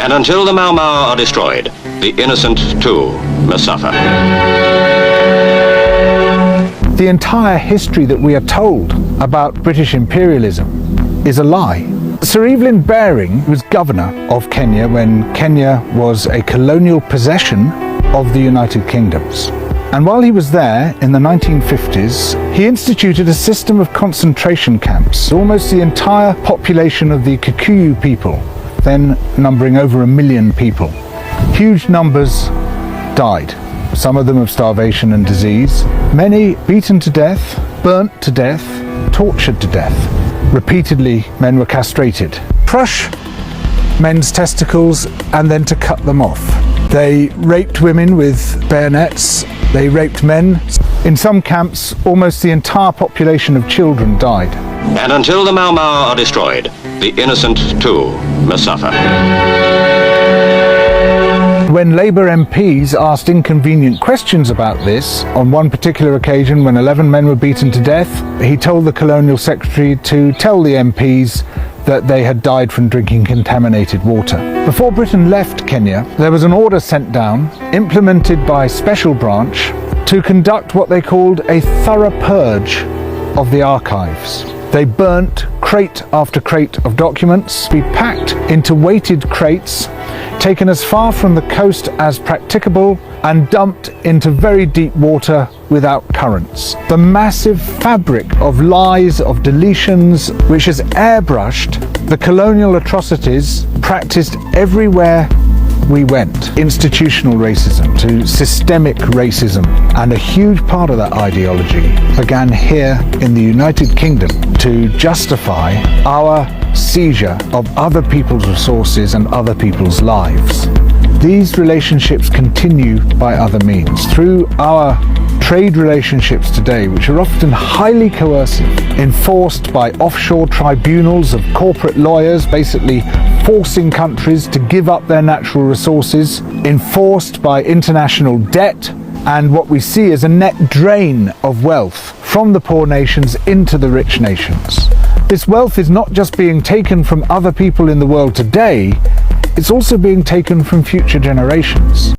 And until the Mau Mau are destroyed, the innocent too must suffer. The entire history that we are told about British imperialism is a lie. Sir Evelyn Baring was governor of Kenya when Kenya was a colonial possession of the United Kingdoms. And while he was there in the 1950s, he instituted a system of concentration camps. Almost the entire population of the Kikuyu people, then numbering over 1 million people. Huge numbers died, some of them of starvation and disease. Many beaten to death, burnt to death, tortured to death. Repeatedly, men were castrated. Crush men's testicles and then to cut them off. They raped women with bayonets. They raped men. In some camps, almost the entire population of children died. And until the Mau Mau are destroyed, the innocent too must suffer. When Labour MPs asked inconvenient questions about this, on one particular occasion when 11 men were beaten to death, he told the Colonial Secretary to tell the MPs that they had died from drinking contaminated water. Before Britain left Kenya, there was an order sent down, implemented by Special Branch, to conduct what they called a thorough purge of the archives. They burnt crate after crate of documents, be packed into weighted crates, taken as far from the coast as practicable, and dumped into very deep water without currents. The massive fabric of lies, of deletions, which has airbrushed the colonial atrocities practiced everywhere we went. Institutional racism to systemic racism, and a huge part of that ideology began here in the United Kingdom to justify our seizure of other people's resources and other people's lives. These relationships continue by other means. Through our trade relationships today, which are often highly coercive, enforced by offshore tribunals of corporate lawyers, basically forcing countries to give up their natural resources, enforced by international debt, and what we see is a net drain of wealth from the poor nations into the rich nations. This wealth is not just being taken from other people in the world today, it's also being taken from future generations.